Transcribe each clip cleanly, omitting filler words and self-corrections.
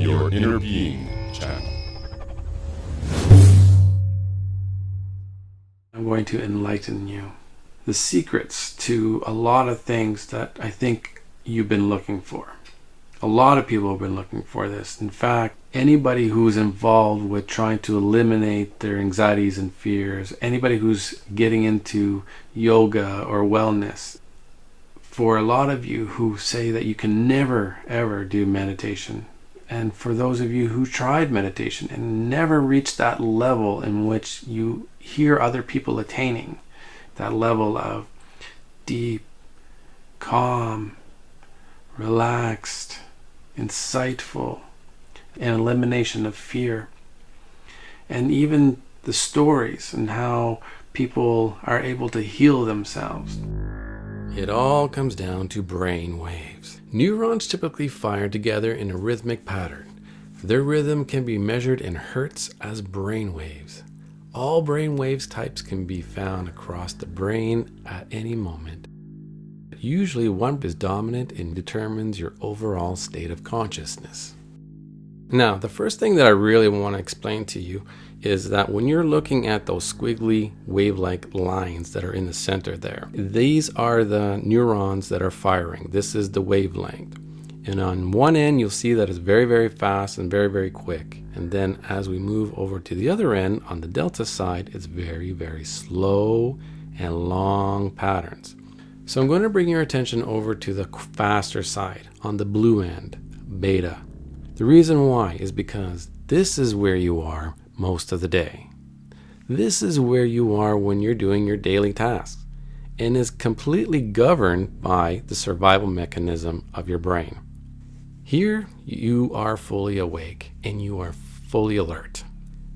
Your Inner Being channel. I'm going to enlighten you. The secrets to a lot of things that I think you've been looking for. A lot of people have been looking for this. In fact, anybody who's involved with trying to eliminate their anxieties and fears, anybody who's getting into yoga or wellness, for a lot of you who say that you can never ever do meditation, and for those of you who tried meditation and never reached that level in which you hear other people attaining, that level of deep, calm, relaxed, insightful, and elimination of fear. And even the stories and how people are able to heal themselves. It all comes down to brain waves. Neurons typically fire together in a rhythmic pattern. Their rhythm can be measured in hertz as brain waves. All brain waves types can be found across the brain at any moment. Usually one is dominant and determines your overall state of consciousness. Now, the first thing that I really want to explain to you is that when you're looking at those squiggly wave-like lines that are in the center there, these are the neurons that are firing. This is the wavelength. And on one end, you'll see that it's very, very fast and very, very quick. And then as we move over to the other end, on the delta side, it's very, very slow and long patterns. So I'm going to bring your attention over to the faster side, on the blue end, beta. The reason why is because this is where you are most of the day. This is where you are when you're doing your daily tasks, and is completely governed by the survival mechanism of your brain. Here you are fully awake and you are fully alert.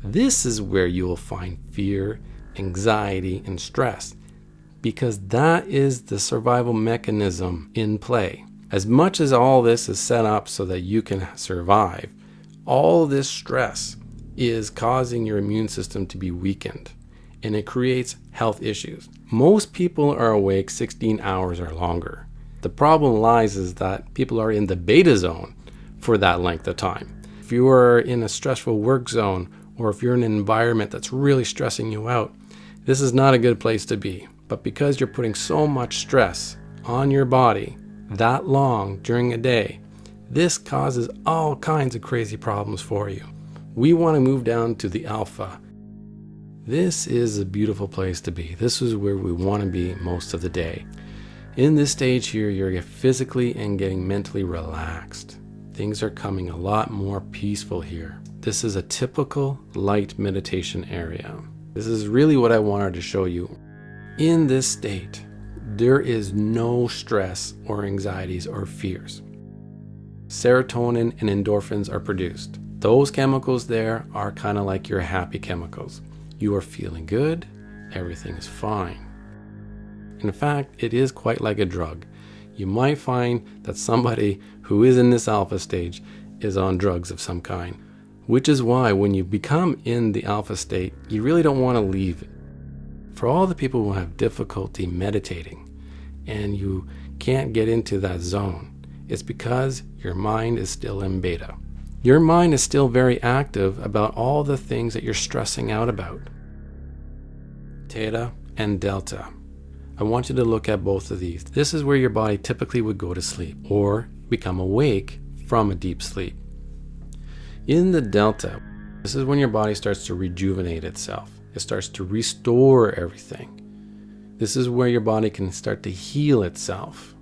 This is where you will find fear, anxiety, and stress, because that is the survival mechanism in play. As much as all this is set up so that you can survive, all this stress is causing your immune system to be weakened, and it creates health issues. Most people are awake 16 hours or longer. The problem lies is that people are in the beta zone for that length of time. If you are in a stressful work zone, or if you're in an environment that's really stressing you out, this is not a good place to be. But because you're putting so much stress on your body that long during a day, this causes all kinds of crazy problems for you. We want to move down to the alpha. This is a beautiful place to be. This is where we want to be most of the day. In this stage here, you're physically and getting mentally relaxed. Things are coming a lot more peaceful here. This is a typical light meditation area. This is really what I wanted to show you. In this state, there is no stress or anxieties or fears. Serotonin and endorphins are produced. Those chemicals there are kind of like your happy chemicals. You are feeling good, everything is fine. In fact, it is quite like a drug. You might find that somebody who is in this alpha stage is on drugs of some kind, which is why when you become in the alpha state, you really don't want to leave it. For all the people who have difficulty meditating and you can't get into that zone, it's because your mind is still in beta. Your mind is still very active about all the things that you're stressing out about. Theta and delta. I want you to look at both of these. This is where your body typically would go to sleep or become awake from a deep sleep. In the delta, this is when your body starts to rejuvenate itself. It starts to restore everything. This is where your body can start to heal itself.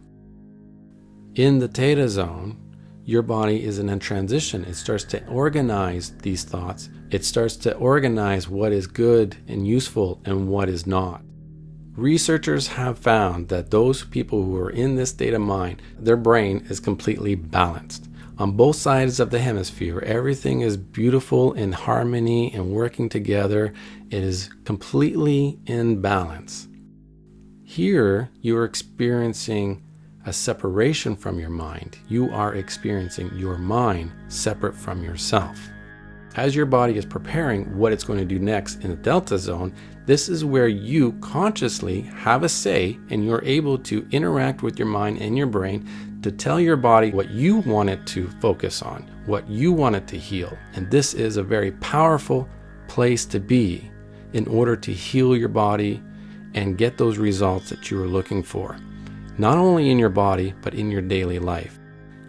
In the theta zone, your body is in a transition. It starts to organize these thoughts. It starts to organize what is good and useful and what is not. Researchers have found that those people who are in this state of mind, their brain is completely balanced. On both sides of the hemisphere, everything is beautiful in harmony and working together. It is completely in balance. Here, you are experiencing a separation from your mind. You are experiencing your mind separate from yourself. as your body is preparing what it's going to do next in the delta zone, this is where you consciously have a say and you're able to interact with your mind and your brain to tell your body what you want it to focus on, what you want it to heal. And this is a very powerful place to be in order to heal your body and get those results that you are looking for, not only in your body, but in your daily life.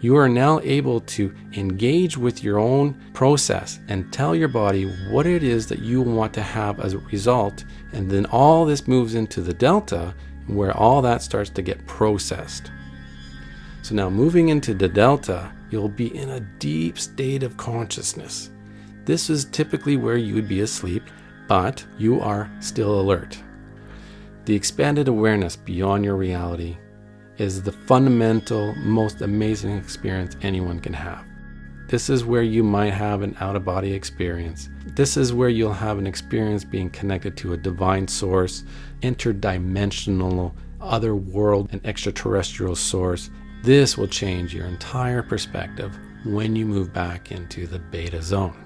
You are now able to engage with your own process and tell your body what it is that you want to have as a result. And then all this moves into the delta, where all that starts to get processed. So now moving into the delta, you'll be in a deep state of consciousness. This is typically where you would be asleep, but you are still alert. The expanded awareness beyond your reality is the fundamental, most amazing experience anyone can have. This is where you might have an out-of-body experience. This is where you'll have an experience being connected to a divine source, interdimensional, other world, and extraterrestrial source. This will change your entire perspective when you move back into the beta zone.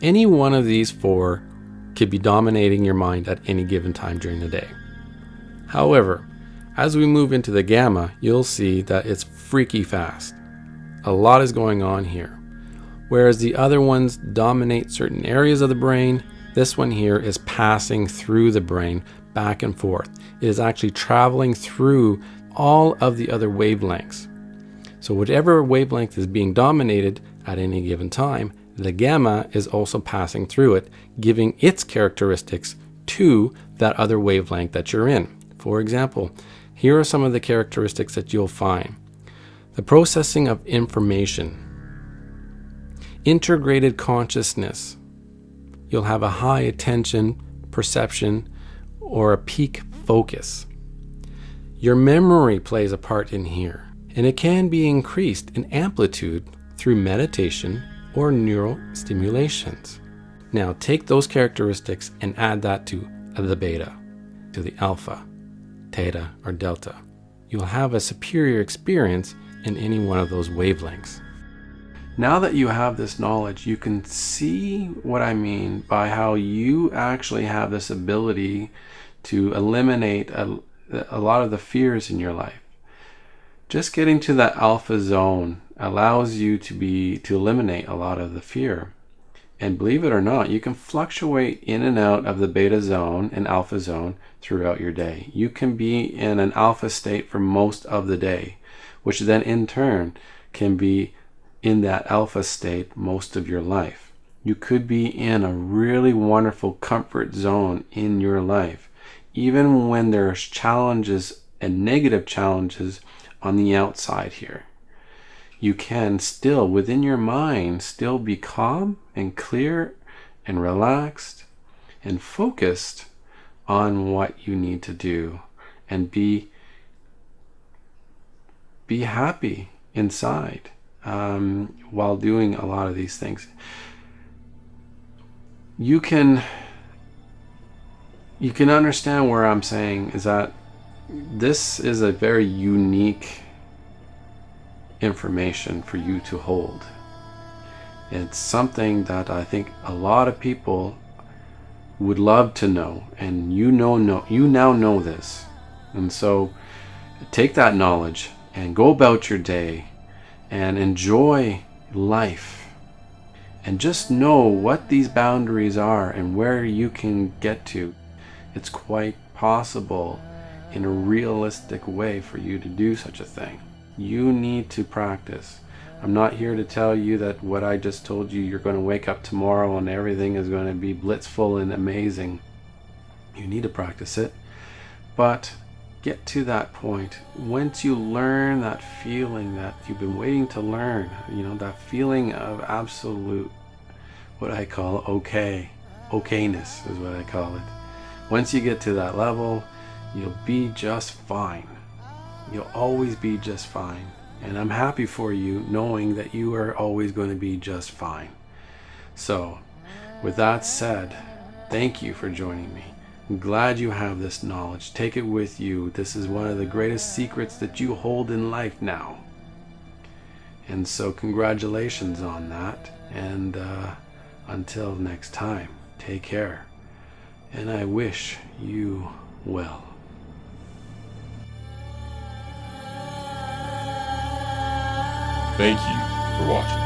Any one of these four could be dominating your mind at any given time during the day. However, as we move into the gamma, you'll see that it's freaky fast. A lot is going on here. Whereas the other ones dominate certain areas of the brain, this one here is passing through the brain back and forth. It is actually traveling through all of the other wavelengths. So whatever wavelength is being dominated at any given time, the gamma is also passing through it, giving its characteristics to that other wavelength that you're in. For example, here are some of the characteristics that you'll find. The processing of information, integrated consciousness. You'll have a high attention, perception, or a peak focus. Your memory plays a part in here, and it can be increased in amplitude through meditation or neural stimulations. Now take those characteristics and add that to the beta, to the alpha, theta, or delta. You'll have a superior experience in any one of those wavelengths. Now that you have this knowledge, you can see what I mean by how you actually have this ability to eliminate a lot of the fears in your life. Just getting to that alpha zone allows you to eliminate a lot of the fear. And believe it or not, you can fluctuate in and out of the beta zone and alpha zone throughout your day. You can be in an alpha state for most of the day, which then in turn can be in that alpha state most of your life. You could be in a really wonderful comfort zone in your life, even when there's challenges and negative challenges on the outside here. You can still, within your mind, still be calm and clear and relaxed and focused on what you need to do, and be happy inside while doing a lot of these things. You can understand where I'm saying is that this is a very unique information for you to hold. It's something that I think a lot of people would love to know, and you now know this. And so take that knowledge and go about your day and enjoy life, and just know what these boundaries are and where you can get to. It's quite possible in a realistic way for you to do such a thing. You need to practice. I'm not here to tell you that what I just told you, you're going to wake up tomorrow and everything is going to be blitzful and amazing. You need to practice it. But get to that point. Once you learn that feeling that you've been waiting to learn, that feeling of absolute, what I call okayness is what I call it. Once you get to that level, you'll be just fine. You'll always be just fine. And I'm happy for you, knowing that you are always going to be just fine. So, with that said, thank you for joining me. I'm glad you have this knowledge. Take it with you. This is one of the greatest secrets that you hold in life now. And so congratulations on that. And until next time, take care. And I wish you well. Thank you for watching.